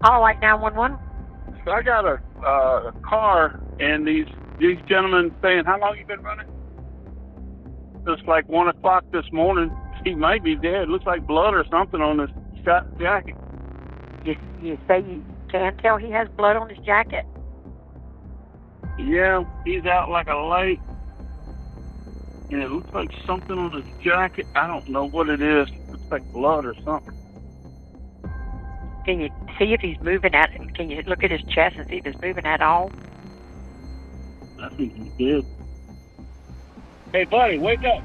All right, 911. So I got a car, and these gentlemen saying, how long you been running? It's like 1 o'clock this morning. He might be dead. Looks like blood or something on his jacket. You say you can tell he has blood on his jacket? Yeah, he's out like a light, and it looks like something on his jacket. I don't know what it is. Looks like blood or something. Can you see if he's moving at it? Can you look at his chest and see if he's moving at all? I think he did. Hey, buddy, wake up.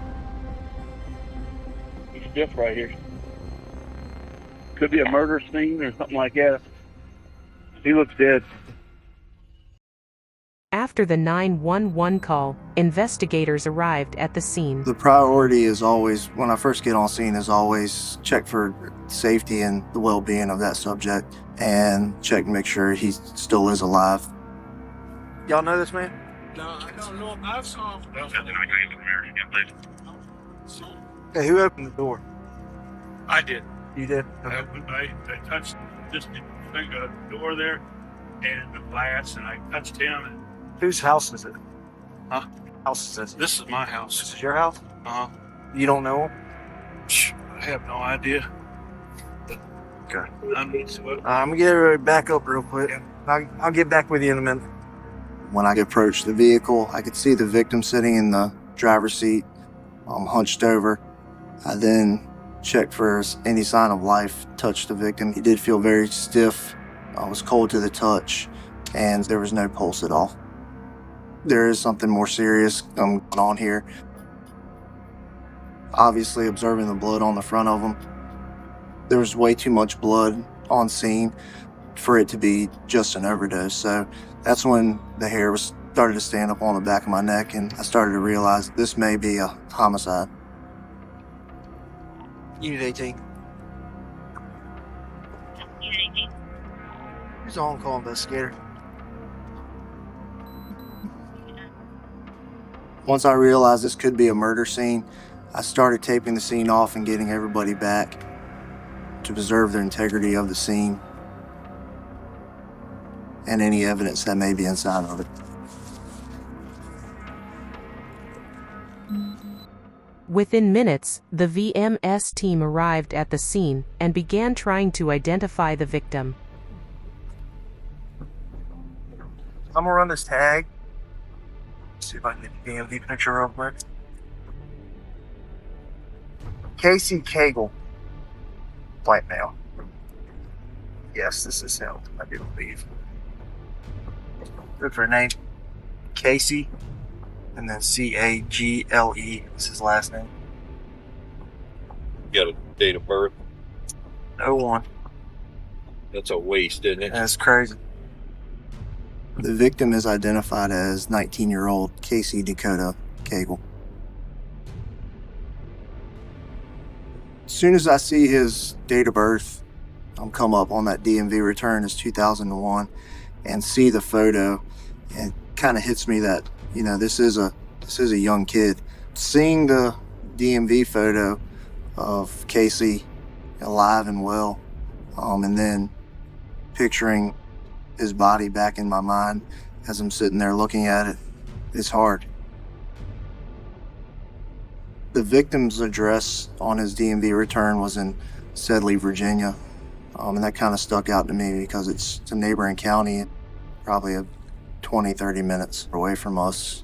He's stiff right here. Could be a murder scene or something like that. He looks dead. After the 911 call, investigators arrived at the scene. The priority is always, when I first get on scene, is always check for safety and the well-being of that subject and check to make sure he still is alive. Y'all know this man? No, I don't know. I saw him. Hey, who opened the door? I did. You did? I touched this door there and the glass, and I touched him. And Whose house is it? Huh? House is this? this is my This house. is your house? You don't know him? I have no idea. Okay. I'm gonna get everybody back up real quick. I'll get back with you in a minute. When I approached the vehicle, I could see the victim sitting in the driver's seat, hunched over. I then checked for any sign of life, touched the victim. He did feel very stiff, was cold to the touch, and there was no pulse at all. There is something more serious going on here. Obviously, observing the blood on the front of him, there was way too much blood on scene for it to be just an overdose. So that's when the hair started to stand up on the back of my neck, and I started to realize this may be a homicide. Unit 18. Unit 18. Who's the on-call investigator? Once I realized this could be a murder scene, I started taping the scene off and getting everybody back to preserve the integrity of the scene and any evidence that may be inside of it. Within minutes, the VMS team arrived at the scene and began trying to identify the victim. I'm gonna run this tag. See if I can get the DMV picture real quick. Casey Cagle, white male. Yes, this is him, I do believe. Good for a name. Casey, and then Cagle is his last name. You got a date of birth? 01. That's a waste, isn't it? That's crazy. The victim is identified as 19-year-old Casey Dakota Cagle. As soon as I see his date of birth, come up on that DMV return as 2001 and see the photo, it kind of hits me that, this is a young kid. Seeing the DMV photo of Casey alive and well, and then picturing his body back in my mind as I'm sitting there looking at it, it's hard. The victim's address on his DMV return was in Sedley, Virginia, and that kind of stuck out to me because it's a neighboring county, probably 20-30 minutes away from us.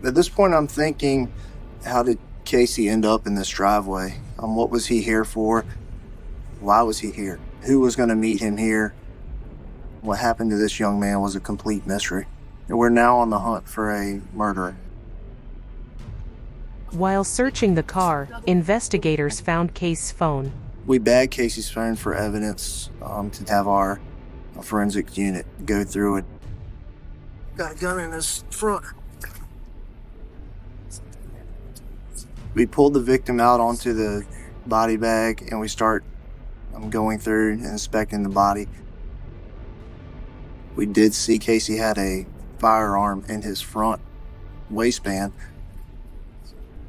At this point, I'm thinking, how did Casey end up in this driveway? What was he here for? Why was he here? Who was going to meet him here? What happened to this young man was a complete mystery. And we're now on the hunt for a murderer. While searching the car, investigators found Case's phone. We bagged Casey's phone for evidence to have our forensics unit go through it. Got a gun in his front. We pulled the victim out onto the body bag and we start going through and inspecting the body. We did see Casey had a firearm in his front waistband.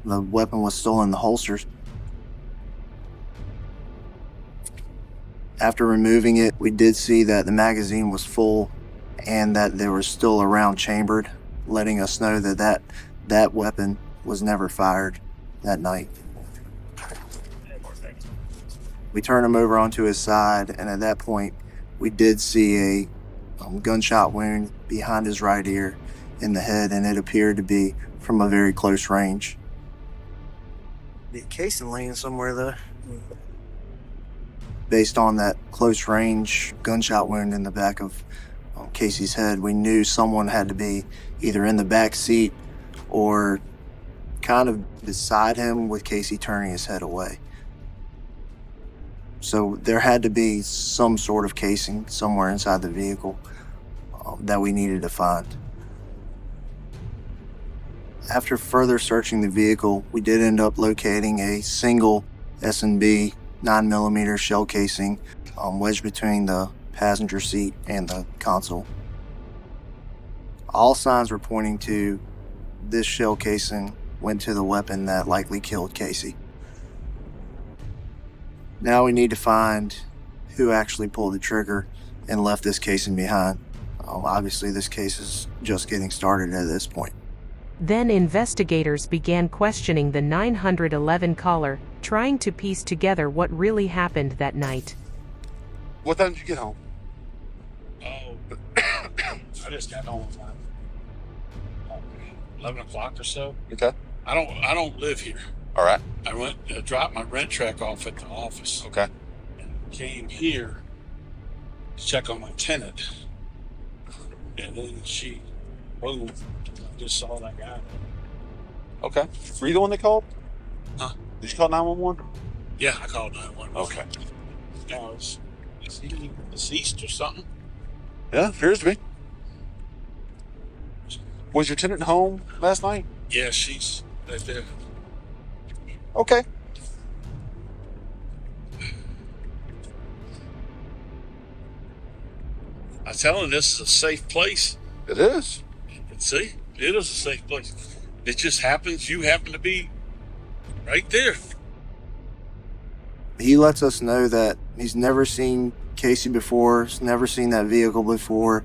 The weapon was still in the holsters. After removing it, we did see that the magazine was full and that there was still a round chambered, letting us know that that weapon was never fired that night. We turned him over onto his side, and at that point, we did see a gunshot wound behind his right ear in the head, and it appeared to be from a very close range. The casing laying somewhere though. Based on that close range gunshot wound in the back of Casey's head, we knew someone had to be either in the back seat or kind of beside him with Casey turning his head away. So there had to be some sort of casing somewhere inside the vehicle that we needed to find. After further searching the vehicle, we did end up locating a single S&B 9mm shell casing wedged between the passenger seat and the console. All signs were pointing to this shell casing went to the weapon that likely killed Casey. Now we need to find who actually pulled the trigger and left this casing behind. Obviously, this case is just getting started at this point. Then investigators began questioning the 911 caller, trying to piece together what really happened that night. What time did you get home? Oh, I just got home at 11 o'clock or so. Okay. I don't live here. All right. I went dropped my rent track off at the office. Okay. And came here to check on my tenant. And then boom, I just saw that guy. Okay. Were you the one that called? Huh? Did you call 911? Yeah, I called 911. Okay. Now, is he deceased or something? Yeah, appears to be. Was your tenant home last night? Yeah, she's right there. Okay. I tell him this is a safe place. It is. See, it is a safe place. It just happens you happen to be right there. He lets us know that he's never seen Casey before, he's never seen that vehicle before,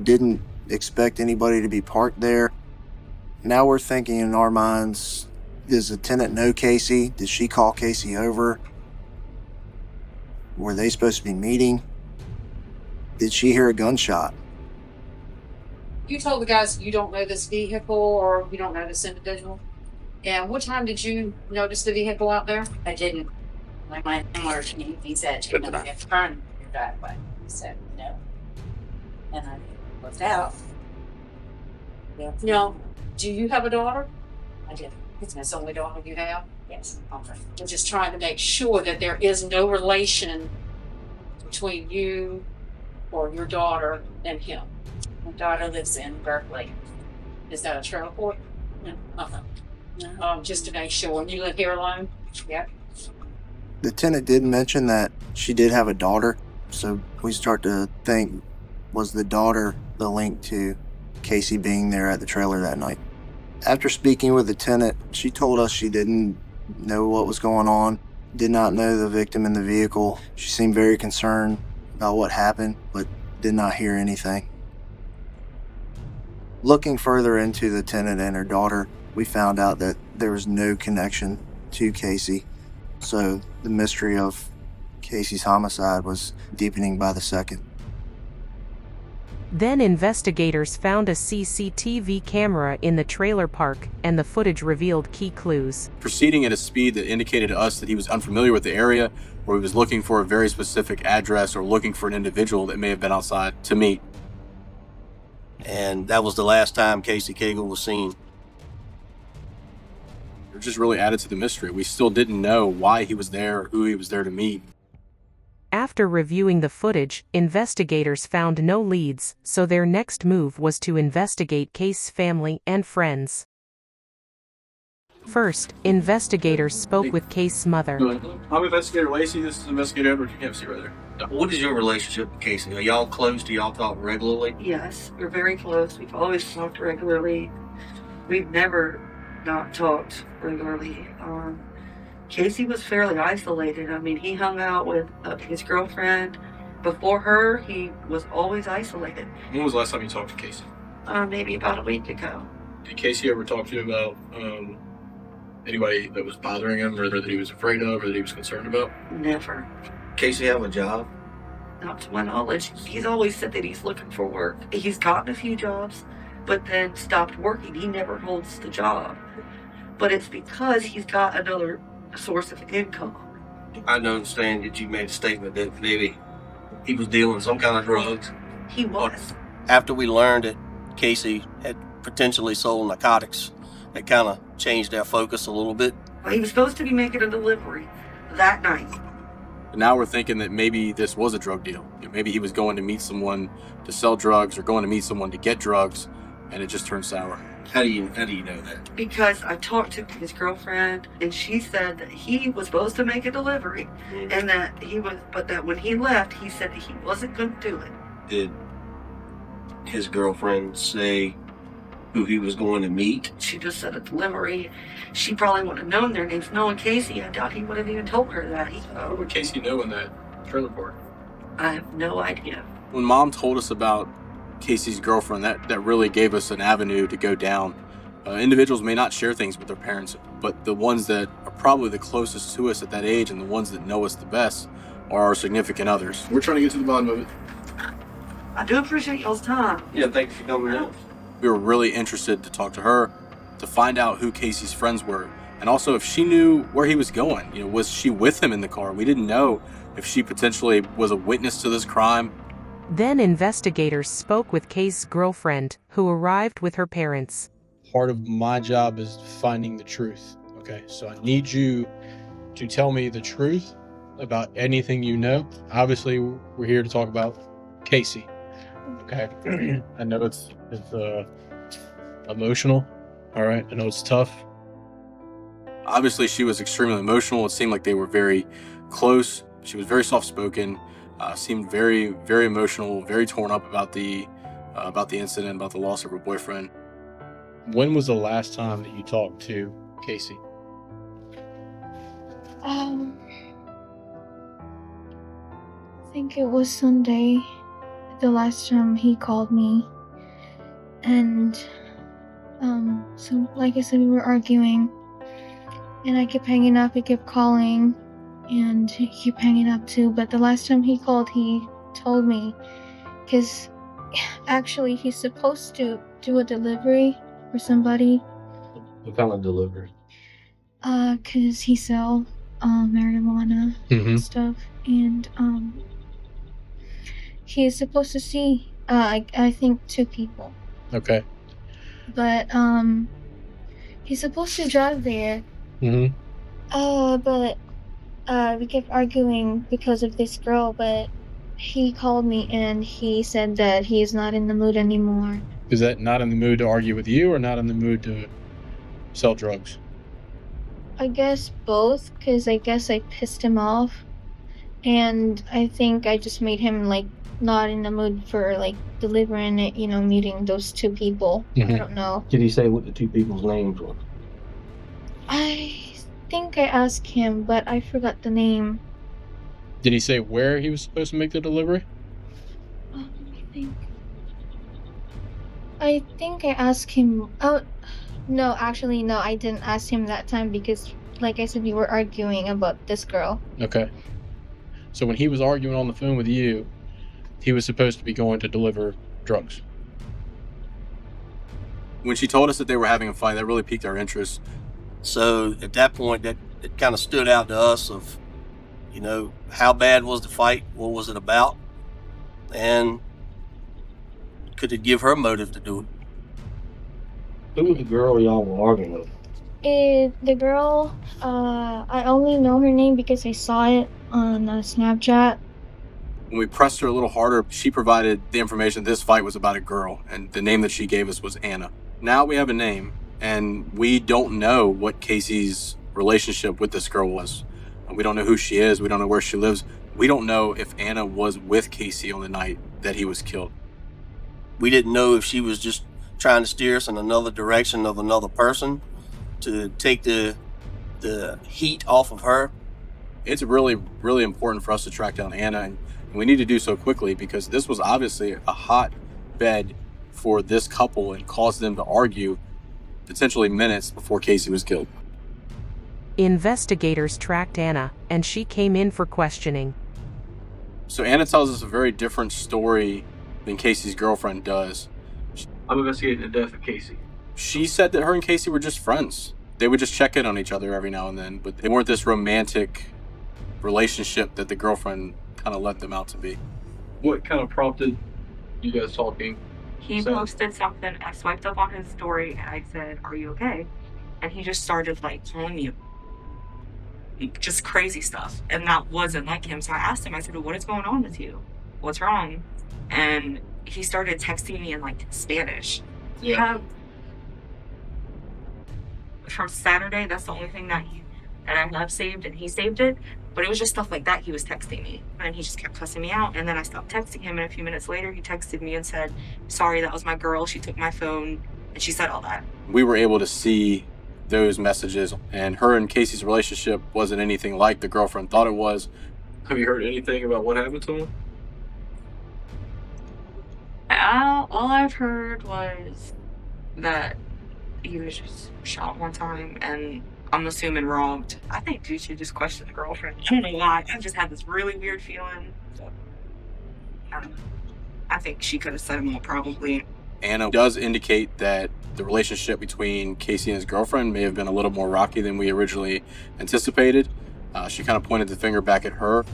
didn't expect anybody to be parked there. Now we're thinking in our minds, does the tenant know Casey? Did she call Casey over? Were they supposed to be meeting? Did she hear a gunshot? You told the guys you don't know this vehicle or you don't know this individual. And what time did you notice the vehicle out there? I didn't. Like my landlord, he said, you know, you have to turn your driveway. He said, no. And I looked out. Yeah. No. Do you have a daughter? I did. It's the only daughter you have? Yes. Okay. I'm just trying to make sure that there is no relation between you or your daughter and him. My daughter lives in Berkeley. Is that a trailer court? No. Uh-huh. No. Just to make sure. And you live here alone? Yep. The tenant did mention that she did have a daughter, so we start to think, was the daughter the link to Casey being there at the trailer that night? After speaking with the tenant, she told us she didn't know what was going on, did not know the victim in the vehicle. She seemed very concerned about what happened, but did not hear anything. Looking further into the tenant and her daughter, we found out that there was no connection to Casey. So the mystery of Casey's homicide was deepening by the second. Then investigators found a CCTV camera in the trailer park, and the footage revealed key clues. Proceeding at a speed that indicated to us that he was unfamiliar with the area, or he was looking for a very specific address or looking for an individual that may have been outside to meet. And that was the last time Casey Cagle was seen. It just really added to the mystery. We still didn't know why he was there or who he was there to meet. After reviewing the footage, investigators found no leads, so their next move was to investigate Case's family and friends. First, investigators spoke with Case's mother. I'm Investigator Lacey. This is Investigator Edward. You can see right there. What is your relationship with Casey? Are y'all close? Do y'all talk regularly? Yes, we're very close. We've always talked regularly. We've never not talked regularly. Casey was fairly isolated. I mean, he hung out with his girlfriend. Before her, he was always isolated. When was the last time you talked to Casey? Maybe about a week ago. Did Casey ever talk to you about anybody that was bothering him, or that he was afraid of, or that he was concerned about? Never. Casey have a job? Not to my knowledge. He's always said that he's looking for work. He's gotten a few jobs, but then stopped working. He never holds the job. But it's because he's got another source of income. I understand that you made a statement that maybe he was dealing some kind of drugs. He was. After we learned that Casey had potentially sold narcotics, it kind of changed our focus a little bit. He was supposed to be making a delivery that night. But now we're thinking that maybe this was a drug deal. Maybe he was going to meet someone to sell drugs, or going to meet someone to get drugs, and it just turned sour. How do you know that? Because I talked to his girlfriend, and she said that he was supposed to make a delivery, and that that when he left, he said that he wasn't going to do it. Did his girlfriend say who he was going to meet? She just said a delivery. She probably would have known their names. Knowing Casey, I doubt he would have even told her that. How would Casey know in that trailer park? I have no idea. When Mom told us about Casey's girlfriend, that really gave us an avenue to go down. Individuals may not share things with their parents, but the ones that are probably the closest to us at that age, and the ones that know us the best, are our significant others. We're trying to get to the bottom of it. I do appreciate y'all's time. Yeah, thank you for coming out. We were really interested to talk to her, to find out who Casey's friends were, and also if she knew where he was going. Was she with him in the car? We didn't know if she potentially was a witness to this crime. Then investigators spoke with Kay's girlfriend, who arrived with her parents. Part of my job is finding the truth. Okay, so I need you to tell me the truth about anything you know. Obviously, we're here to talk about Casey. Okay, I know it's emotional. All right, I know it's tough. Obviously, she was extremely emotional. It seemed like they were very close. She was very soft-spoken. Seemed very, very emotional, very torn up about the incident, about the loss of her boyfriend. When was the last time that you talked to Casey? I think it was Sunday, the last time he called me. And, so like I said, we were arguing. And I kept hanging up, he kept calling. And he kept hanging up too. But the last time he called, he told me. Because, actually, he's supposed to do a delivery for somebody. What kind of delivery? Because he sell marijuana and stuff. And, he is supposed to see, I think 2 people. Okay. But, he's supposed to drive there. But, we kept arguing because of this girl, but he called me and he said that he is not in the mood anymore. Is that not in the mood to argue with you, or not in the mood to sell drugs? I guess both, because I guess I pissed him off. And I think I just made him, not in the mood for, delivering it, meeting those 2 people. I don't know. Did he say what the 2 people's names were? I think I asked him, but I forgot the name. Did he say where he was supposed to make the delivery? Let me think. I think I asked him. Oh, no, actually, no, I didn't ask him that time because, like I said, we were arguing about this girl. Okay. So when he was arguing on the phone with you, he was supposed to be going to deliver drugs. When she told us that they were having a fight, that really piqued our interest. So at that point, it kind of stood out to us of, how bad was the fight? What was it about? And could it give her motive to do it? Who was the girl y'all were arguing with? The girl, I only know her name because I saw it on Snapchat. When we pressed her a little harder, she provided the information this fight was about a girl, and the name that she gave us was Anna. Now we have a name, and we don't know what Casey's relationship with this girl was. We don't know who she is. We don't know where she lives. We don't know if Anna was with Casey on the night that he was killed. We didn't know if she was just trying to steer us in another direction of another person to take the the heat off of her. It's really, really important for us to track down Anna, and we need to do so quickly because this was obviously a hotbed for this couple and caused them to argue potentially minutes before Casey was killed. Investigators tracked Anna, and she came in for questioning. So Anna tells us a very different story than Casey's girlfriend does. I'm investigating the death of Casey. She said that her and Casey were just friends. They would just check in on each other every now and then, but they weren't this romantic relationship that the girlfriend kind of let them out to be. What kind of prompted you guys talking? He posted something. I swiped up on his story and I said, "Are you okay?" And he just started like telling me just crazy stuff. And that wasn't like him. So I asked him, I said, "What is going on with you? What's wrong?" And he started texting me in like Spanish. Yeah. From Saturday, that's the only thing that I have saved, and he saved it. But it was just stuff like that he was texting me. And he just kept cussing me out. And then I stopped texting him. And a few minutes later, he texted me and said, "Sorry, that was my girl. She took my phone." And she said all that. We were able to see those messages. And her and Casey's relationship wasn't anything like the girlfriend thought it was. Have you heard anything about what happened to him? All I've heard was that he was just shot one time and I'm assuming robbed. I think dude should just question the girlfriend. I don't know why. I just had this really weird feeling. So, I don't know. I think she could have set him up probably. Anna does indicate that the relationship between Casey and his girlfriend may have been a little more rocky than we originally anticipated. She kind of pointed the finger back at her.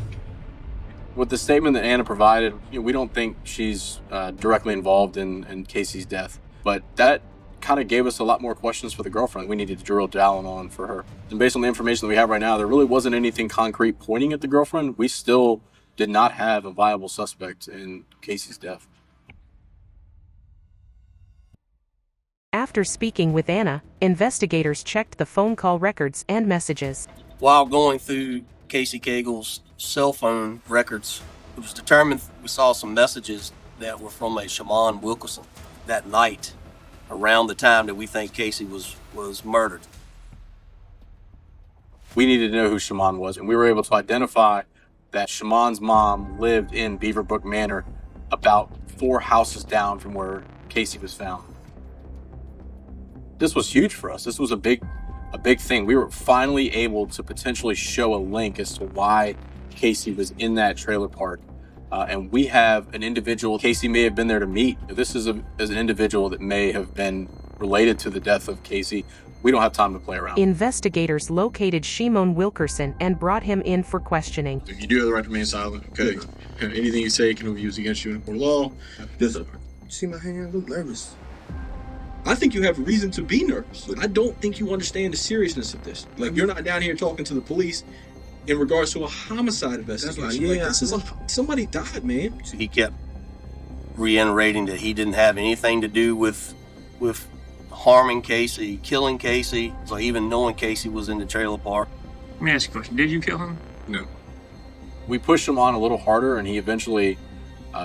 With the statement that Anna provided, we don't think she's directly involved in Casey's death. But that kind of gave us a lot more questions for the girlfriend we needed to drill down on for her. And based on the information that we have right now, there really wasn't anything concrete pointing at the girlfriend. We still did not have a viable suspect in Casey's death. After speaking with Anna, investigators checked the phone call records and messages. While going through Casey Cagle's cell phone records, it was determined we saw some messages that were from a Shimon Wilkerson that night around the time that we think Casey was murdered. We needed to know who Shimon was, and we were able to identify that Shimon's mom lived in Beaverbrook Manor about 4 houses down from where Casey was found. This was huge for us. This was a big thing. We were finally able to potentially show a link as to why Casey was in that trailer park. And we have an individual Casey may have been there to meet. This is an individual that may have been related to the death of Casey. We don't have time to play around. Investigators located Shimon Wilkerson and brought him in for questioning. You do have the right to remain silent, okay? Anything you say can be used against you in a court of law. Yes, sir. You see my hand? I look nervous. I think you have reason to be nervous. But I don't think you understand the seriousness of this. Like, you're not down here talking to the police in regards to a homicide investigation. That's right. Yeah, this is somebody died, man. So he kept reiterating that he didn't have anything to do with harming Casey, killing Casey, or even knowing Casey was in the trailer park. Let me ask you a question. Did you kill him? No. We pushed him on a little harder, and he eventually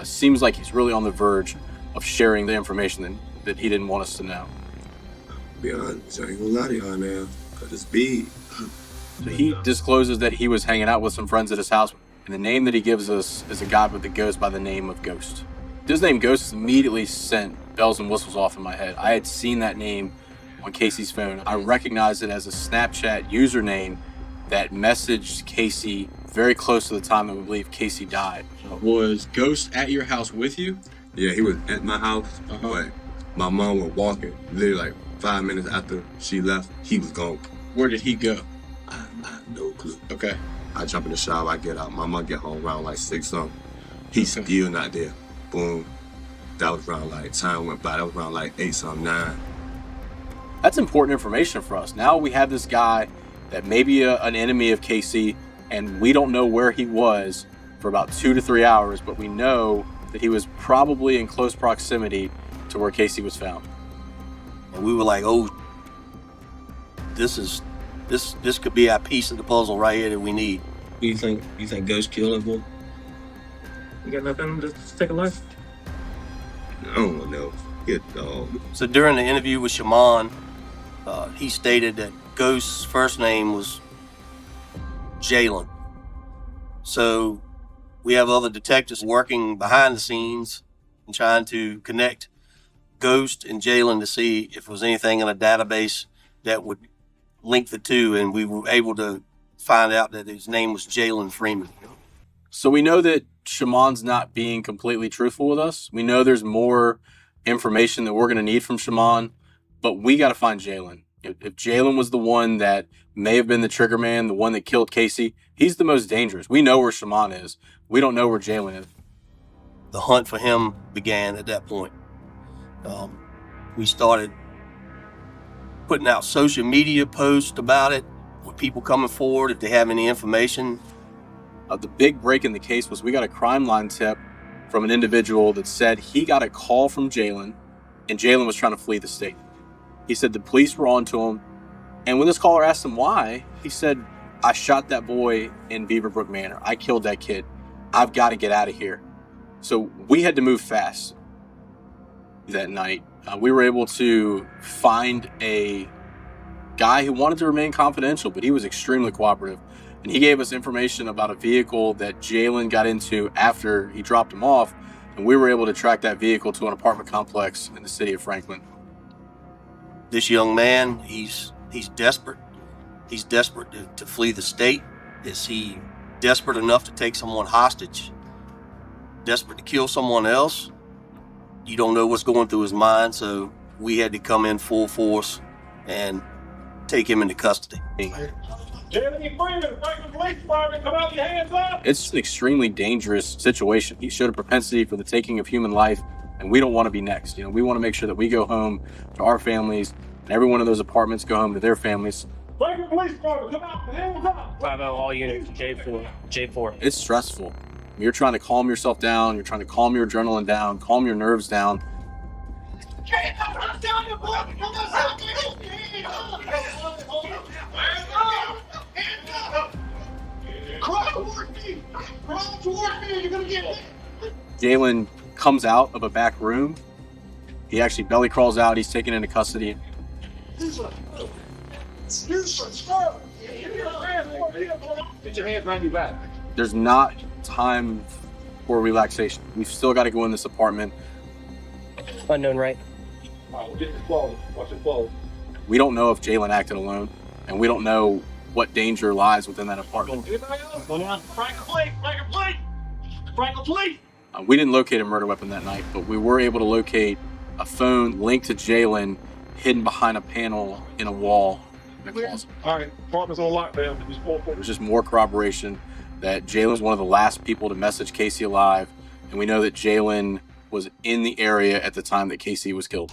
seems like he's really on the verge of sharing the information that he didn't want us to know. Be honest, I ain't gonna lie to y'all now, because it's big. So he discloses that he was hanging out with some friends at his house, and the name that he gives us is a guy that goes by the name of Ghost. His name Ghost immediately sent bells and whistles off in my head. I had seen that name on Casey's phone. I recognized it as a Snapchat username that messaged Casey very close to the time that we believe Casey died. Was Ghost at your house with you? Yeah, he was at my house, but my mom was walking. Literally like 5 minutes after she left, he was gone. Where did he go? I have no clue. Okay. I jump in the shower, I get out. My mom get home around like 6 something. He's still not there. Boom. That was around like, time went by, that was around like 8 something, 9. That's important information for us. Now we have this guy that may be an enemy of Casey, and we don't know where he was for about 2 to 3 hours, but we know that he was probably in close proximity to where Casey was found. And we were like, oh, this could be our piece of the puzzle right here that we need. You think Ghost killed him, boy? You got nothing to take a life? I don't know. Good dog. So during the interview with Shimon, he stated that Ghost's first name was Jalen. So we have other detectives working behind the scenes and trying to connect Ghost and Jalen to see if there was anything in a database that would link the two, and we were able to find out that his name was Jalen Freeman. So we know that Shimon's not being completely truthful with us. We know there's more information that we're going to need from Shimon, but we got to find Jalen. If Jalen was the one that may have been the trigger man, the one that killed Casey, he's the most dangerous. We know where Shimon is. We don't know where Jalen is. The hunt for him began at that point. We started putting out social media posts about it, with people coming forward if they have any information. The big break in the case was we got a crime line tip from an individual that said he got a call from Jalen, and Jalen was trying to flee the state. He said the police were on to him, and when this caller asked him why, he said, I shot that boy in Beaverbrook Manor. I killed that kid. I've got to get out of here. So we had to move fast that night. We were able to find a guy who wanted to remain confidential, but he was extremely cooperative. And he gave us information about a vehicle that Jalen got into after he dropped him off, and we were able to track that vehicle to an apartment complex in the city of Franklin. This young man, he's desperate. He's desperate to flee the state. Is he desperate enough to take someone hostage? Desperate to kill someone else? You don't know what's going through his mind, so we had to come in full force and take him into custody. It's an extremely dangerous situation. He showed a propensity for the taking of human life, and we don't want to be next. We want to make sure that we go home to our families, and every one of those apartments go home to their families. All units, J4. It's stressful. You're trying to calm yourself down. You're trying to calm your adrenaline down, calm your nerves down. Jalen comes out of a back room. He actually belly crawls out. He's taken into custody. Get your hands behind your back. There's not time for relaxation. We've still got to go in this apartment. Unknown, right? Watch it close. We don't know if Jalen acted alone, and we don't know what danger lies within that apartment. We didn't locate a murder weapon that night, but we were able to locate a phone linked to Jalen hidden behind a panel in a wall in a closet. All right, apartment's on lockdown. It was just more corroboration that Jalen was one of the last people to message Casey alive, and we know that Jalen was in the area at the time that Casey was killed.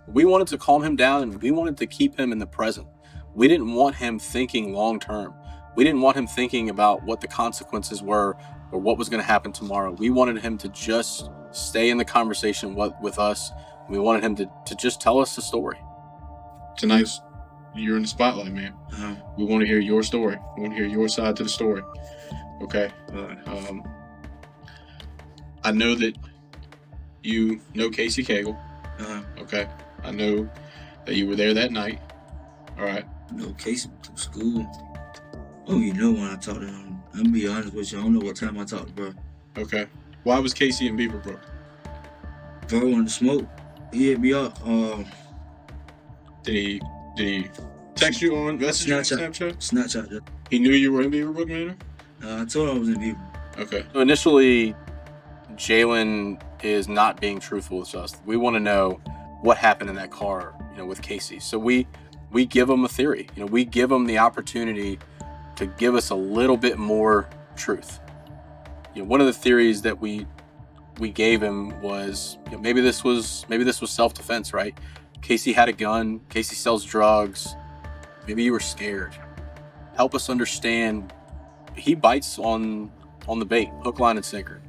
We wanted to calm him down, and we wanted to keep him in the present. We didn't want him thinking long term. We didn't want him thinking about what the consequences were or what was going to happen tomorrow. We wanted him to just stay in the conversation with us. We wanted him to just tell us the story. Tonight, you're in the spotlight, man. We want to hear your story. We want to hear your side to the story. Okay? I know that you know Casey Cagle. Okay? I know that you were there that night. All right? No, Casey to school. Oh, you know when I talked to him. I'm gonna be honest with you. I don't know what time I talked to bro. Okay. Why was Casey in Beaverbrook? Bro wanted to smoke. He hit me up. Did he text you on Snapchat? Snapchat. He knew you were in Beaverbrook Manor? I told him I was in Beaverbrook. Okay. So initially, Jalen is not being truthful with us. We want to know what happened in that car, with Casey. So we give him a theory. We give him the opportunity to give us a little bit more truth. One of the theories that we gave him was maybe this was self-defense, right? Casey had a gun. Casey sells drugs. Maybe you were scared. Help us understand. He bites on the bait, hook, line, and sinker.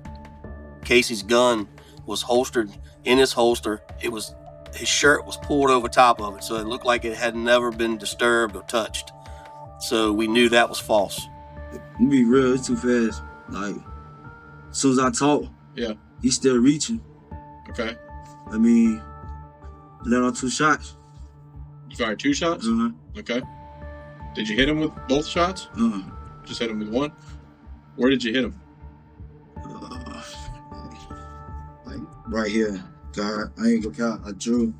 Casey's gun was holstered in his holster. His shirt was pulled over top of it, so it looked like it had never been disturbed or touched. So we knew that was false. To be real, it's too fast. Like, as soon as I talk, he's still reaching. Okay. I mean, let off 2 shots. You fired 2 shots? Okay. Did you hit him with both shots? Just hit him with one? Where did you hit him? Like right here. God, I ain't gonna count. I drew.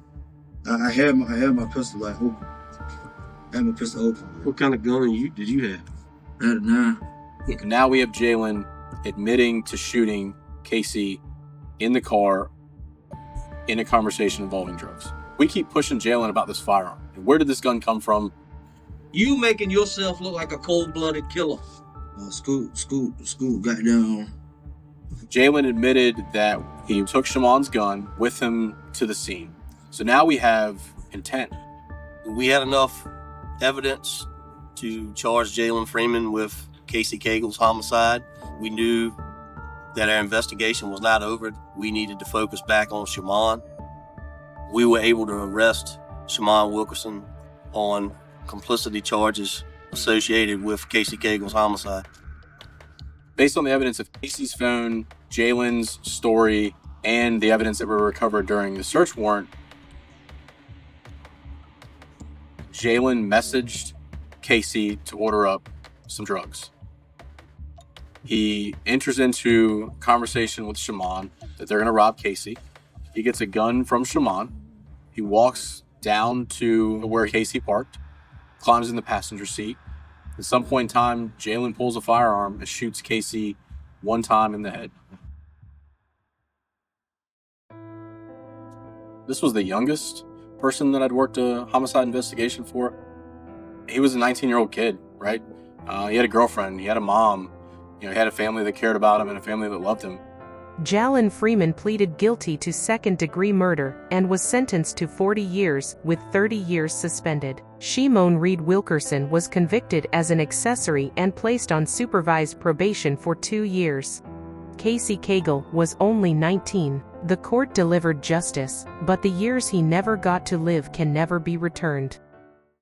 I had my pistol like open. I had my pistol open. What kind of gun did you have? I had a 9. And now we have Jalen admitting to shooting Casey in the car in a conversation involving drugs. We keep pushing Jalen about this firearm. Where did this gun come from? You making yourself look like a cold-blooded killer. Scoot, got down. Jalen admitted that he took Shimon's gun with him to the scene. So now we have intent. We had enough evidence to charge Jalen Freeman with Casey Cagle's homicide. We knew that our investigation was not over. We needed to focus back on Shimon. We were able to arrest Shimon Wilkerson on complicity charges associated with Casey Cagle's homicide. Based on the evidence of Casey's phone, Jalen's story, and the evidence that were recovered during the search warrant, Jalen messaged Casey to order up some drugs. He enters into conversation with Shimon that they're going to rob Casey. He gets a gun from Shimon. He walks down to where Casey parked, climbs in the passenger seat. At some point in time, Jalen pulls a firearm and shoots Casey 1 time in the head. This was the youngest person that I'd worked a homicide investigation for. He was a 19-year-old kid, right? He had a girlfriend, he had a mom, he had a family that cared about him and a family that loved him. Jalen Freeman pleaded guilty to second-degree murder and was sentenced to 40 years, with 30 years suspended. Shimon Wilkerson was convicted as an accessory and placed on supervised probation for 2 years. Casey Cagle was only 19. The court delivered justice, but the years he never got to live can never be returned.